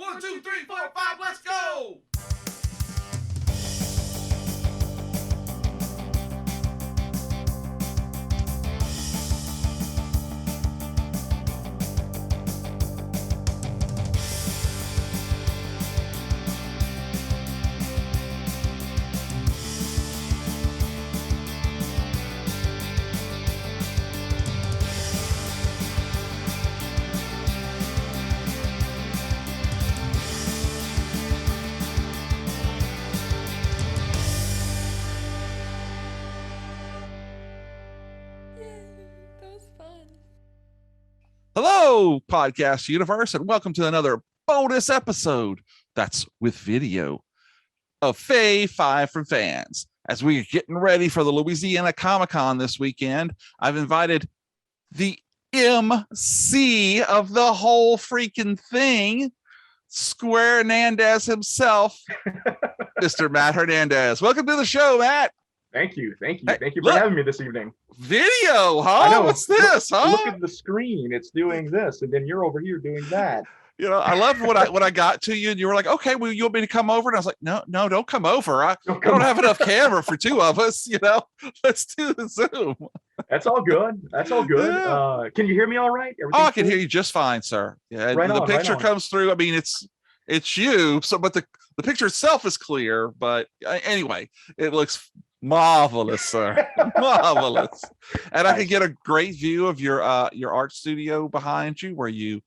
1, 2, 3, 4, 5, let's go! Hello, podcast universe, and welcome to another bonus episode that's with video of F5 from Fans. As we're getting ready for the Louisiana Comic-Con this weekend, I've invited the MC of the whole freaking thing, Squarnandez himself, Mr. Matt Hernandez. Welcome to the show, Matt. Thank you. Hey, Thank you for having me this evening. Video, huh? I know. What's this, huh? Look at the screen. It's doing this, and then you're over here doing that. You know, I loved when I got to you and you were like, okay, well, you want me to come over? And I was like, no, don't come over. I don't have enough camera for two of us, you know. Let's do the Zoom. That's all good. Yeah. Can you hear me all right? I can hear you just fine, sir. Yeah, right the on, picture right on. comes through. I mean, it's you, so but the picture itself is clear, but anyway, it looks marvelous, sir. Marvelous. And I can get a great view of your art studio behind you where you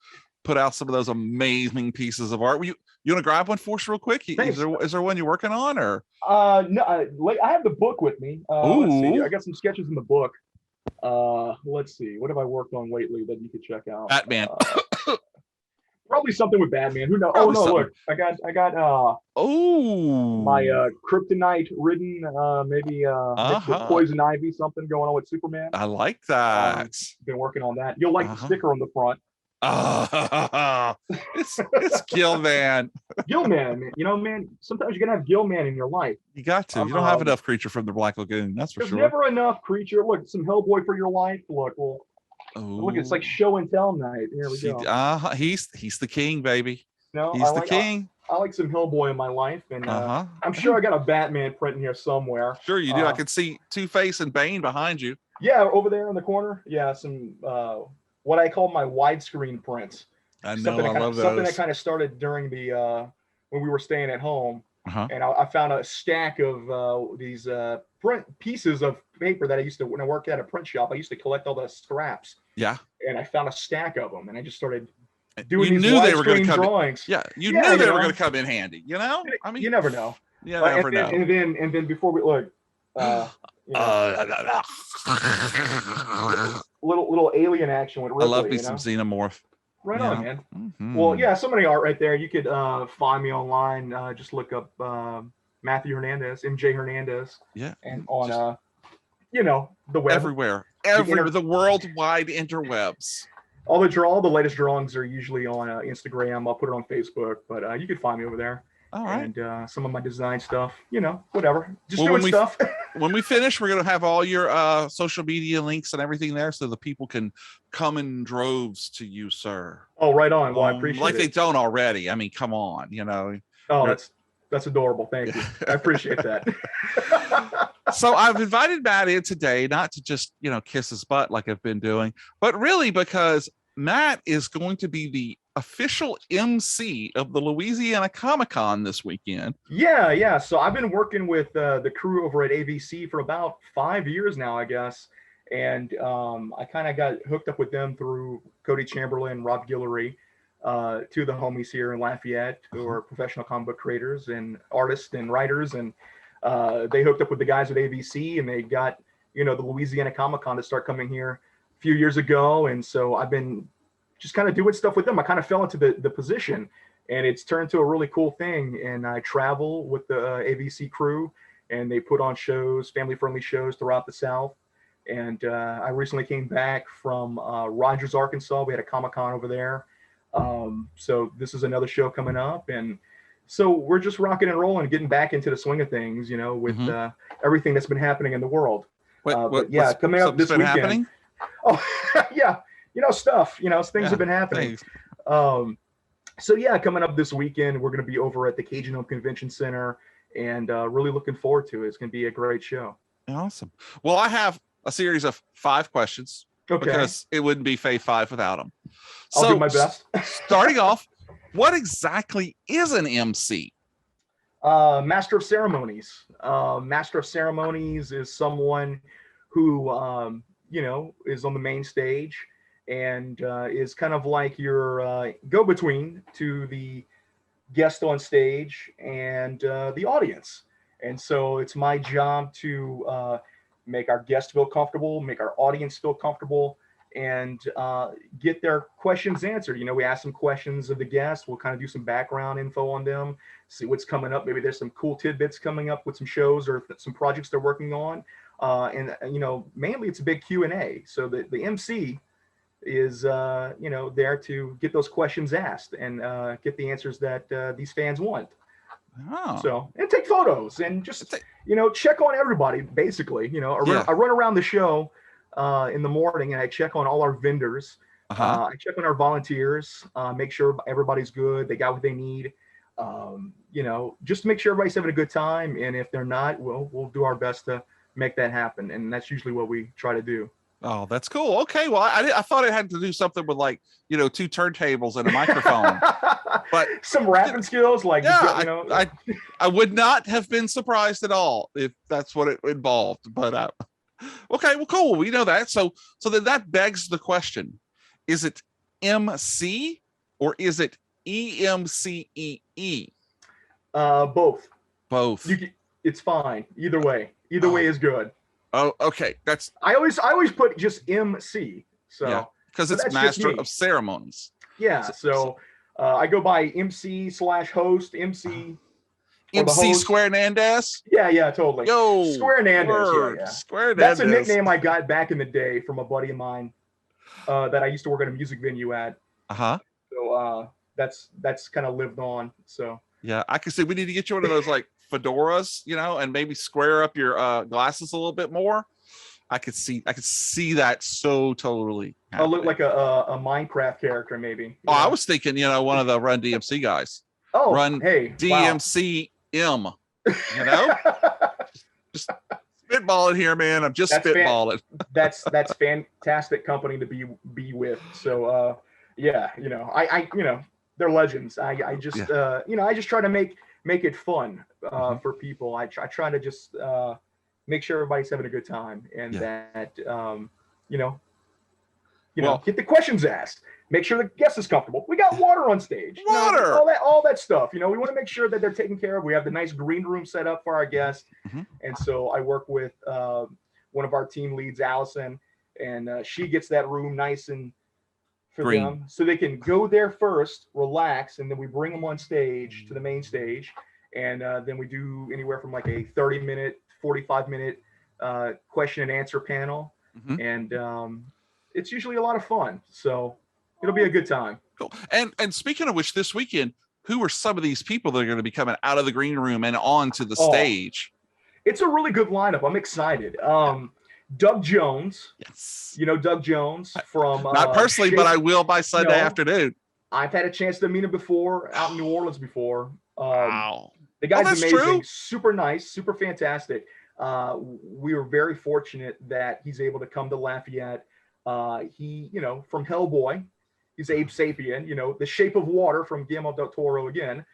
put out some of those amazing pieces of art. You want to grab one for us real quick? Is there one you're working on, or no, I have the book with me. Let's see. I got some sketches in the book. Let's see, what have I worked on lately that you could check out? Batman. Probably something with Batman. Who knows? Probably oh no, something. look, I got my kryptonite ridden maybe mixed with poison ivy, something going on with Superman. I like that. Been working on that. You'll like the sticker on the front. It's Gilman. Gilman, you know, man, sometimes you're gonna have Gilman in your life. You got to. You don't have enough creature from the Black Lagoon, that's for there's sure. Never enough creature. Look, some Hellboy for your life. Look, it's like show and tell night. Here we go. He's the king, baby. No, he's the king. I like some Hellboy in my life, and I'm sure I got a Batman print in here somewhere. Sure you do. I can see Two-Face and Bane behind you. Yeah, over there in the corner. Yeah, some what I call my widescreen prints. I know, I love those. Something that kind of started during the when we were staying at home, and I found a stack of these print pieces of paper that I used to, when I worked at a print shop, I used to collect all the scraps. Yeah. And I found a stack of them, and I just started doing you these knew they were going to come drawings. You knew they were going to come in handy. You know, I mean, you never know. You never know. And then before we look, little alien action with Ripley. I love me some Xenomorph. Right on, man. Mm-hmm. Well, yeah, so many art right there. You could find me online. Just look up Matthew Hernandez, J Hernandez. Yeah. And on the web. Everywhere. The worldwide interwebs. All the latest drawings are usually on Instagram. I'll put it on Facebook, but you can find me over there. All right. And some of my design stuff, whatever. Just doing stuff. When we finish, we're going to have all your social media links and everything there so the people can come in droves to you, sir. Oh, right on. Well, I appreciate it. Like they don't already. I mean, come on, Oh, that's adorable. Thank you. I appreciate that. So I've invited Matt in today, not to just, kiss his butt like I've been doing, but really because Matt is going to be the official MC of the Louisiana Comic-Con this weekend. Yeah. So I've been working with the crew over at AVC for about 5 years now, I guess. And I kind of got hooked up with them through Cody Chamberlain, Rob Guillory, two of the homies here in Lafayette who are professional comic book creators and artists and writers. And they hooked up with the guys at AVC, and they got, the Louisiana Comic-Con to start coming here a few years ago. And so I've been just kind of doing stuff with them. I kind of fell into the position, and it's turned to a really cool thing. And I travel with the AVC crew, and they put on shows, family-friendly shows throughout the South. And I recently came back from Rogers, Arkansas. We had a Comic-Con over there. So this is another show coming up. And so we're just rocking and rolling, getting back into the swing of things, with everything that's been happening in the world. Coming up this weekend. Happening? Oh, yeah. Stuff, things have been happening. So yeah, coming up this weekend, we're going to be over at the Cajun Home Convention Center, and really looking forward to it. It's going to be a great show. Awesome. Well, I have a series of 5 questions Okay, because it wouldn't be Fave 5 without them. I'll do So, my best. starting off, what exactly is an MC? Master of Ceremonies. Master of Ceremonies is someone who, is on the main stage and is kind of like your go-between to the guest on stage and the audience. And so it's my job to make our guests feel comfortable, make our audience feel comfortable, and get their questions answered. We ask some questions of the guests. We'll kind of do some background info on them, see what's coming up. Maybe there's some cool tidbits coming up with some shows or some projects they're working on. And mainly it's a big Q&A. So the MC is there to get those questions asked and get the answers that these fans want. Oh. So, and take photos and just check on everybody. Basically, I run around the show in the morning and I check on all our vendors. I check on our volunteers, make sure everybody's good, they got what they need. Just to make sure everybody's having a good time. And if they're not, we'll do our best to make that happen. And that's usually what we try to do. Oh, that's cool. Okay, well, I thought it had to do something with 2 turntables and a microphone, but some rapping skills, I would not have been surprised at all if that's what it involved. But okay, well, cool. We know that. So then that begs the question: is it MC or is it EMCEE? Both. Both. It's fine. Either way. Either way is good. Oh, okay. That's I always put just MC. So because it's Master of Ceremonies. Yeah. So I go by MC/host, MC. MC Squarnandez. Yeah, totally. Yo, Squarnandez. Yeah. Squarnandez. That's a nickname I got back in the day from a buddy of mine that I used to work at a music venue at. So that's kind of lived on. So yeah, I can see we need to get you one of those fedoras, and maybe square up your glasses a little bit more. I could see that so totally happening. Look like a Minecraft character, maybe. I was thinking, one of the Run DMC guys. Oh, Run DMC M. Just spitballing here, man. I'm just spitballing. That's fantastic company to be with. So I they're legends. I just I just try to make it fun for people. I try to just make sure everybody's having a good time and that get the questions asked. Make sure the guest is comfortable. We got water on stage. Water. All that stuff. We want to make sure that they're taken care of. We have the nice green room set up for our guests. And so I work with one of our team leads, Allison, and she gets that room nice and for green. Them so they can go there first, relax, and then we bring them on stage to the main stage. And then we do anywhere from a 30-minute, 45-minute question and answer panel. And it's usually a lot of fun. So it'll be a good time. Cool. And speaking of which, this weekend, who are some of these people that are going to be coming out of the green room and onto the stage? It's a really good lineup. I'm excited. Doug Jones. Yes. Doug Jones from not personally, but I will by Sunday afternoon. I've had a chance to meet him before out in New Orleans before. Wow. The guy's amazing, true. Super nice, super fantastic. We were very fortunate that he's able to come to Lafayette. He, from Hellboy, he's Abe Sapien, the Shape of Water from Guillermo del Toro again.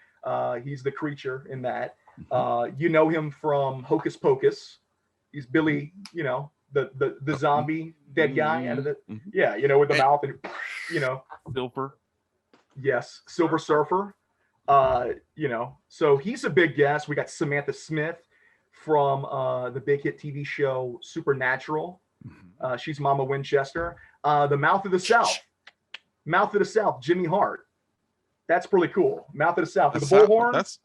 He's the creature in that. You know him from Hocus Pocus. He's Billy, the zombie dead guy out of the with the mouth and Silver. Yes, Silver Surfer. So he's a big guest. We got Samantha Smith from the big hit TV show Supernatural. She's Mama Winchester. The Mouth of the South, Jimmy Hart. That's pretty cool. Mouth of the South. The bullhorn. That's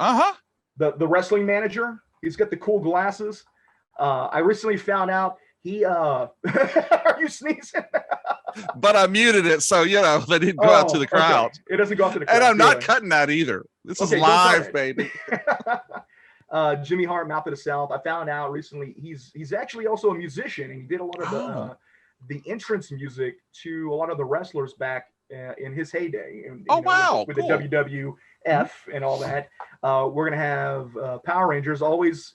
the wrestling manager. He's got the cool glasses. I recently found out he are you sneezing? But I muted it so they didn't go out to the crowd. Okay. It doesn't go out to the crowd. And I'm not cutting that either. This is live, baby. Jimmy Hart, Mouth of the South. I found out recently he's actually also a musician, and he did a lot of the entrance music to a lot of the wrestlers back in his heyday. And, Oh, wow. With Cool. the WWF and all that. We're going to have Power Rangers always,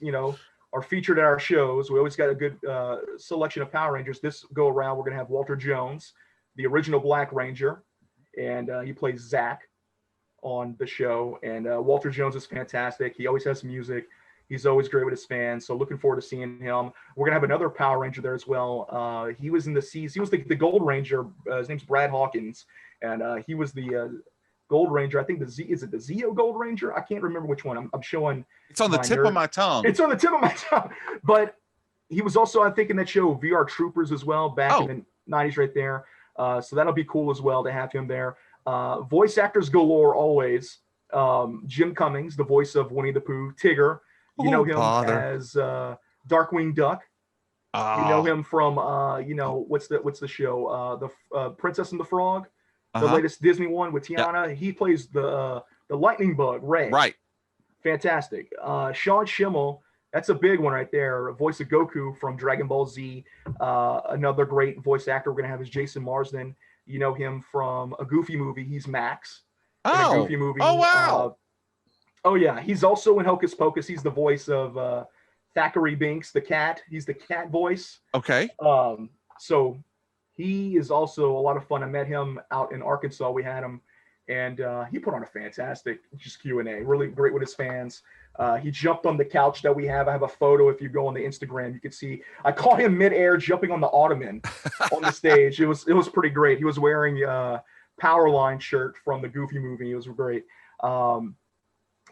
are featured at our shows. We always got a good selection of Power Rangers. This go around, we're going to have Walter Jones, the original Black Ranger, and he plays Zach on the show. And Walter Jones is fantastic. He always has music. He's always great with his fans. So looking forward to seeing him. We're gonna have another Power Ranger there as well. He was in the season. He was the Gold Ranger. His name's Brad Hawkins, and he was the Gold Ranger. I think is it the Zeo Gold Ranger? I can't remember which one. I'm showing. It's on the tip of my tongue. It's on the tip of my tongue. But he was also, I think, in that show VR Troopers as well back in the 90s, right there. So that'll be cool as well to have him there. Voice actors galore always. Jim Cummings, the voice of Winnie the Pooh, Tigger. You know him as Darkwing Duck. You know him from what's the show? The Princess and the Frog, the latest Disney one with Tiana. Yep. He plays the lightning bug, Ray. Right. Fantastic. Sean Schimmel, that's a big one right there. Voice of Goku from Dragon Ball Z. Another great voice actor we're gonna have is Jason Marsden. You know him from a Goofy movie. He's Max in a Goofy movie. Oh, wow. Oh, yeah. He's also in Hocus Pocus. He's the voice of Thackeray Binks, the cat. He's the cat voice. Okay. So he is also a lot of fun. I met him out in Arkansas. We had him, and he put on a fantastic Q&A. Really great with his fans. He jumped on the couch that we have. I have a photo. If you go on the Instagram, you can see. I caught him midair jumping on the ottoman on the stage. It was pretty great. He was wearing a Powerline shirt from the Goofy movie. It was great.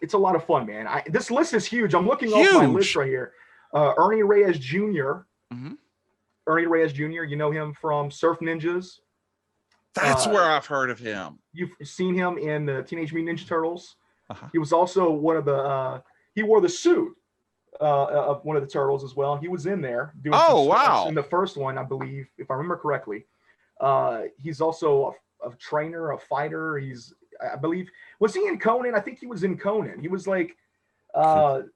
It's a lot of fun, man. This list is huge. I'm looking off my list right here. Ernie Reyes Jr. Mm-hmm. Ernie Reyes Jr. You know him from Surf Ninjas. That's where I've heard of him. You've seen him in the Teenage Mutant Ninja Turtles. He was also one of the. He wore the suit of one of the turtles as well. He was in there doing. Wow! In the first one, I believe, if I remember correctly. He's also a trainer, a fighter. I believe, was he in Conan? I think he was in Conan. He was like, when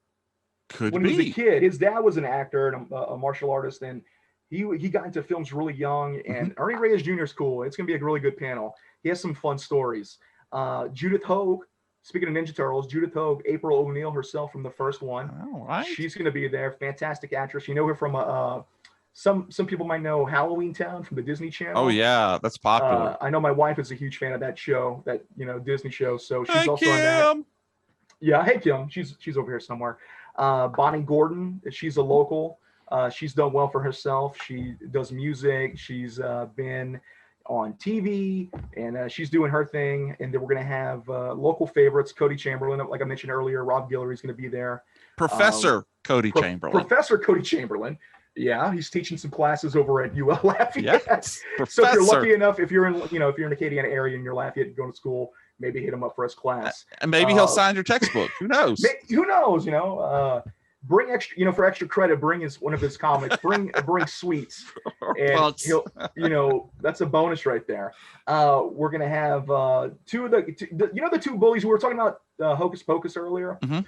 he was a kid, his dad was an actor and a martial artist, and he got into films really young. And Ernie Reyes Jr. is cool. It's gonna be a really good panel. He has some fun stories. Judith Hogue, speaking of Ninja Turtles, Judith Hogue, April O'Neil herself from the first one. All right. She's gonna be there. Fantastic actress. You know her from some people might know Halloween Town from the Disney Channel. Oh yeah, that's popular. I know my wife is a huge fan of that show, that Disney show. So she's also on that. Yeah, hey Kim, she's over here somewhere. Bonnie Gordon, she's a local. She's done well for herself. She does music. She's been on TV, and she's doing her thing. And then we're gonna have local favorites, Cody Chamberlain, like I mentioned earlier. Rob Guillory's gonna be there. Professor Cody Chamberlain. Professor Cody Chamberlain. Yeah, he's teaching some classes over at UL Lafayette. Yes, so if you're lucky enough, if you're in the Acadiana area and you're Lafayette going to school, maybe hit him up for his class. And maybe he'll sign your textbook. Who knows? Who knows? Bring extra, for extra credit. Bring one of his comics. Bring sweets, and he'll. That's a bonus right there. We're gonna have two of the two bullies we were talking about, Hocus Pocus earlier. Mm-hmm.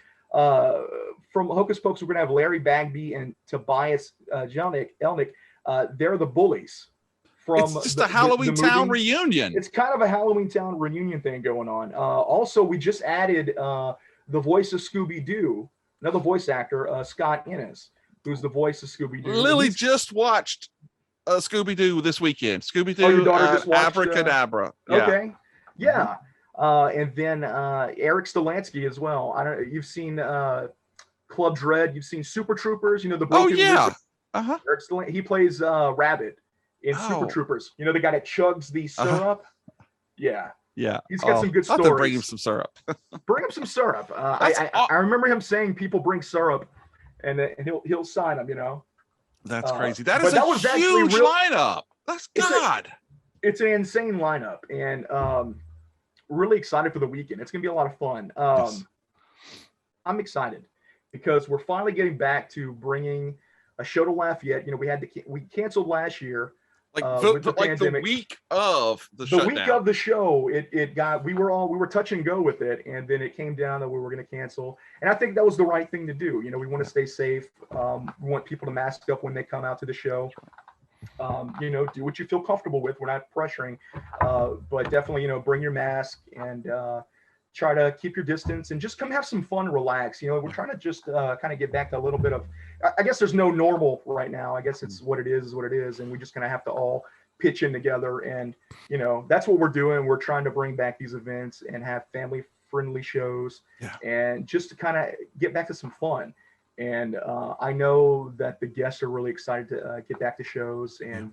From Hocus Pocus, we're gonna have Larry Bagby and Tobias Elnick. They're the bullies. It's just a Halloween Town reunion. It's kind of a Halloween Town reunion thing going on. Also, we just added the voice of Scooby-Doo, another voice actor, Scott Innes, who's the voice of Scooby-Doo. Lily just watched Scooby-Doo this weekend. Scooby-Doo Abracadabra. Okay. Yeah. And then Eric Stolansky as well. I don't know. You've seen Club Dread. You've seen Super Troopers. The Broken Wizard. Eric he plays Rabbit in Super Troopers. The guy that chugs the syrup. Yeah. Yeah. He's got some good stories. I'll have to bring him some syrup. Bring him some syrup. I remember him saying people bring syrup, and he'll sign them. That's crazy. That is a huge lineup. That's God. It's an insane lineup, and really excited for the weekend. It's gonna be a lot of fun. Yes. I'm excited because we're finally getting back to bringing a show to Lafayette. We canceled last year. The week of the shutdown. Week of the show, we were touch and go with it, and then it came down that we were going to cancel. And I think that was the right thing to do. We want to stay safe. We want people to mask up when they come out to the show. Do what you feel comfortable with. We're not pressuring, but definitely, bring your mask and try to keep your distance and just come have some fun, relax. We're trying to just kind of get back to a little bit of, I guess there's no normal right now. I guess it's what it is what it is. And we just kind of have to all pitch in together. And, that's what we're doing. We're trying to bring back these events and have family friendly shows and just to kind of get back to some fun. And I know that the guests are really excited to get back to shows, and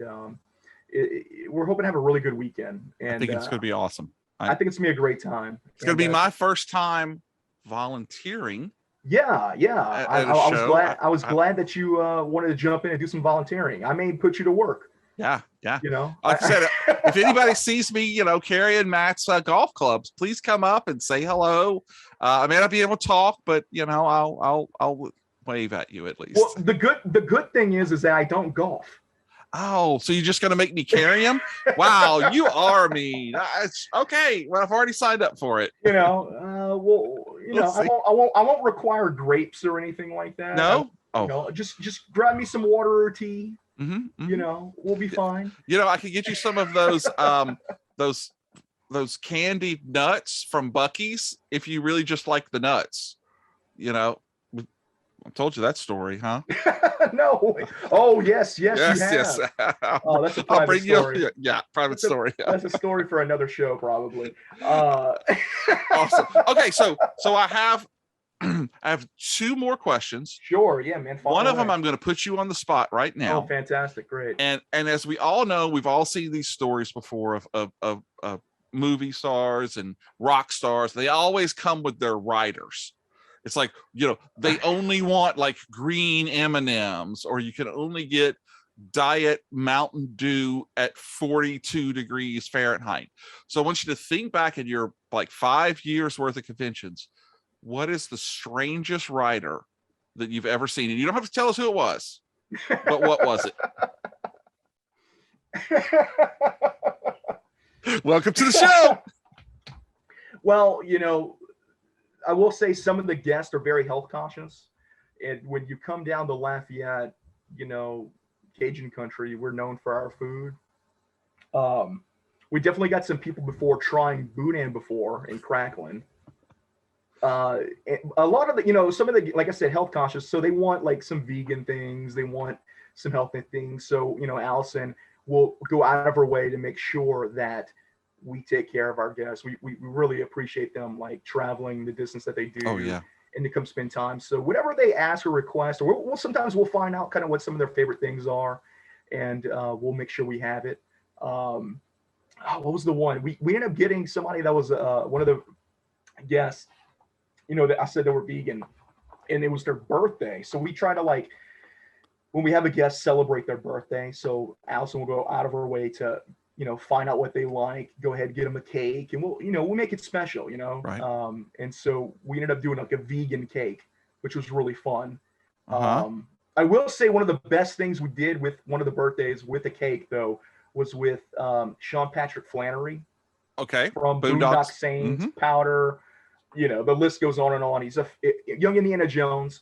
we're hoping to have a really good weekend. And I think it's going to be awesome. I think it's going to be a great time. It's going to be my first time volunteering. Yeah. I was glad that you wanted to jump in and do some volunteering. I may put you to work. Yeah. Like I said, if anybody sees me, carrying Matt's golf clubs, please come up and say hello. I may not be able to talk, but I'll wave at you at least. Well, the good thing is that I don't golf. Oh, so you're just gonna make me carry him? Wow, you are mean. Okay. Well, I've already signed up for it. I won't require grapes or anything like that. No. Just grab me some water or tea. Mm-hmm. We'll be fine. I could get you some of those those candied nuts from Buc-ee's if you really just like the nuts. I told you that story, huh? No. Oh, yes, you have. Yes. Oh, that's a private story. Private story. That's a story for another show, probably. Awesome. Okay, so I have two more questions. Sure, yeah, man. One of them I'm going to put you on the spot right now. Oh, fantastic, great. And as we all know, we've all seen these stories before of movie stars and rock stars. They always come with their writers. It's like, they only want like green M&Ms, or you can only get diet Mountain Dew at 42 degrees Fahrenheit. So I want you to think back in your like 5 years worth of conventions. What is the strangest writer that you've ever seen? And you don't have to tell us who it was, but what was it? Welcome to the show. Well, I will say some of the guests are very health conscious. And when you come down to Lafayette, Cajun country, we're known for our food. We definitely got some people before trying boudin before and crackling. A lot of the, some of the, like I said, health conscious. So they want like some vegan things. They want some healthy things. So, Allison will go out of her way to make sure that we take care of our guests. We really appreciate them like traveling the distance that they do. Oh, yeah. And to come spend time. So whatever they ask or request, or we'll sometimes we'll find out kind of what some of their favorite things are, and we'll make sure we have it. What was the one? We ended up getting somebody that was one of the guests, that I said they were vegan, and it was their birthday. So we try to like, when we have a guest, celebrate their birthday. So Allison will go out of her way to, find out what they like, go ahead, get them a cake, and we'll make it special, Right. And so we ended up doing like a vegan cake, which was really fun. Uh-huh. I will say one of the best things we did with one of the birthdays with the cake though, was with Sean Patrick Flannery. Okay. From Boondock Saints, Powder, the list goes on and on. He's a young Indiana Jones.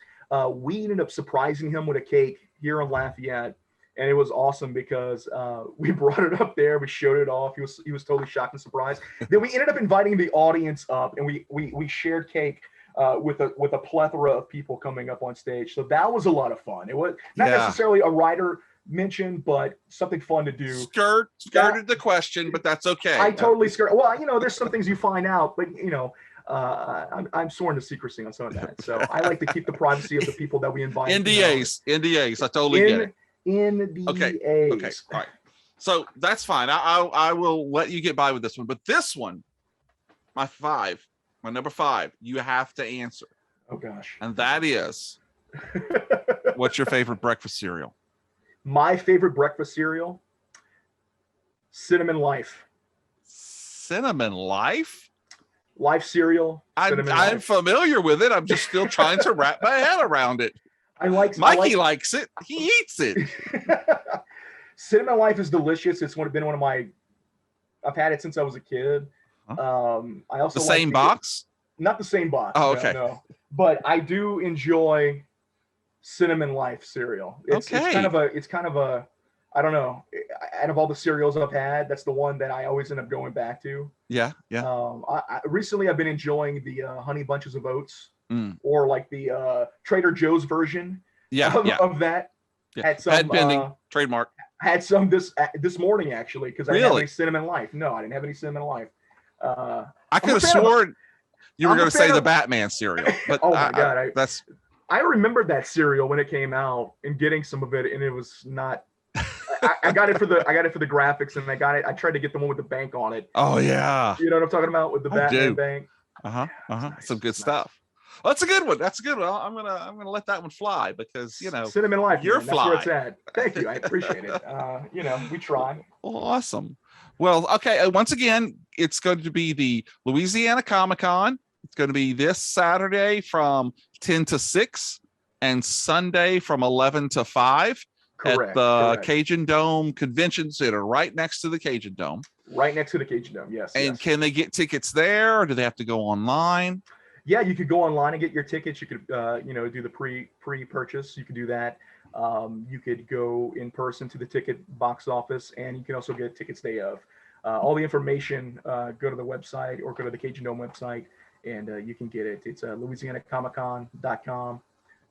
We ended up surprising him with a cake here in Lafayette. And it was awesome because we brought it up there. We showed it off. He was totally shocked and surprised. Then we ended up inviting the audience up, and we shared cake with a plethora of people coming up on stage. So that was a lot of fun. It was not necessarily a writer mention, but something fun to do. Skirted the question, but that's okay. I totally skirted. Well, there's some things you find out, but I'm sworn to secrecy on some of that. So I like to keep the privacy of the people that we invite. NDAs. I totally get it. Okay. All right. So that's fine. I will let you get by with this one, but this one, my number 5, you have to answer. Oh gosh. And that is, what's your favorite breakfast cereal? My favorite breakfast cereal, Cinnamon Life. Cinnamon Life? Life cereal. I'm familiar with it. I'm just still trying to wrap my head around it. Mikey likes it. He eats it. Cinnamon Life is delicious. It's been one of my. I've had it since I was a kid. Huh? I also the same box. Not the same box. Oh, okay. No. But I do enjoy Cinnamon Life cereal. It's kind of a I don't know. Out of all the cereals I've had, that's the one that I always end up going back to. Yeah, yeah. Recently I've been enjoying the Honey Bunches of Oats, Mm. or like the Trader Joe's version Yeah, of, yeah, of that. yeah. Had some Patent pending, trademark. had some this morning actually, because I didn't have Really? any Cinnamon Life. No, I didn't have any Cinnamon Life. I could have sworn you were I'm a going to say fan the of- Batman cereal, but Oh my God, that's I remembered that cereal when it came out and getting some of it, and it was not. I got it for the graphics, and I tried to get the one with the bank on it. oh yeah, You know what I'm talking about, with the I Batman do. bank. Nice. Some good It's nice. stuff. Well, that's a good one. That's a good one. I'm gonna let that one fly because Cinnamon Life. you're Man, that's where it's fly. at. Thank you. I appreciate it. We try. Awesome. Well, okay. Once again, it's going to be the Louisiana Comic-Con. It's going to be this Saturday from 10 to 6 and Sunday from 11 to 5 Correct. at the correct. Cajun Dome Convention Center, right next to the Cajun Dome. Right next to the Cajun Dome. Yes. And yes. can they get tickets there, or do they have to go online? Yeah, you could go online and get your tickets. You could, do the pre-purchase. You could do that. You could go in person to the ticket box office, and you can also get tickets day of. All the information, go to the website or go to the Cajun Dome website, and you can get it. It's LouisianaComicCon.com,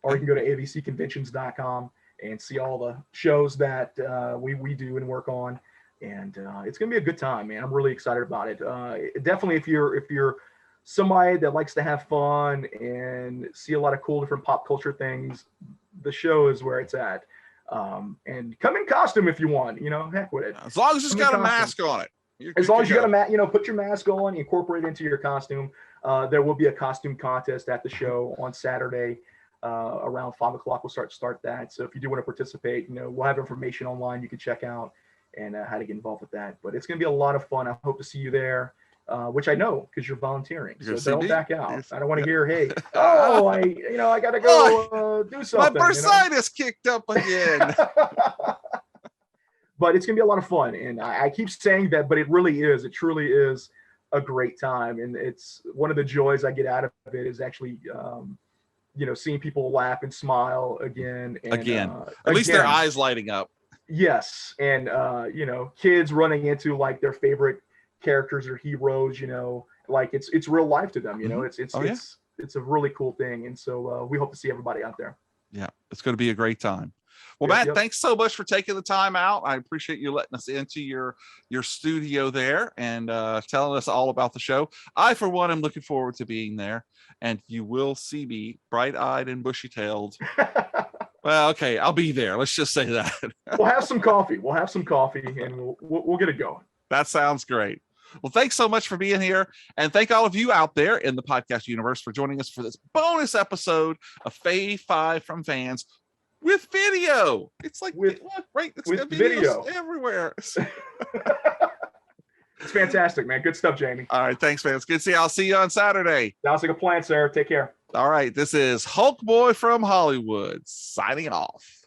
or you can go to avcconventions.com and see all the shows that we do and work on. And it's gonna be a good time, man. I'm really excited about it. Definitely, if you're somebody that likes to have fun and see a lot of cool different pop culture things, the show is where it's at. And come in costume if you want. Heck with it. As long as it's Come in got a costume. mask on it. As long as you got put your mask on, incorporate it into your costume. There will be a costume contest at the show on Saturday. Around 5:00, we'll start that. So if you do want to participate, we'll have information online you can check out and how to get involved with that. But it's going to be a lot of fun. I hope to see you there, which I know because you're volunteering. So don't back out. I don't want to hear, hey, I got to go do something. My bursitis kicked up again. But it's going to be a lot of fun. And I keep saying that, but it really is. It truly is a great time. And it's one of the joys I get out of it is actually, seeing people laugh and smile again. And, at least their eyes lighting up. Yes. And, kids running into like their favorite characters or heroes, like it's real life to them, it's a really cool thing. And so we hope to see everybody out there. Yeah, it's going to be a great time. Well, Matt, thanks so much for taking the time out. I appreciate you letting us into your studio there and telling us all about the show. I, for one, am looking forward to being there, and you will see me bright-eyed and bushy-tailed. Well, okay, I'll be there. Let's just say that. We'll have some coffee. And we'll get it going. That sounds great. Well, thanks so much for being here. And thank all of you out there in the podcast universe for joining us for this bonus episode of Fave 5 from Fans with video. It's like, look, right? It's got video everywhere. It's fantastic, man. Good stuff, Jamie. All right. Thanks, man. It's good to see you. I'll see you on Saturday. Sounds like a plan, sir. Take care. All right. This is Hulk Boy from Hollywood signing off.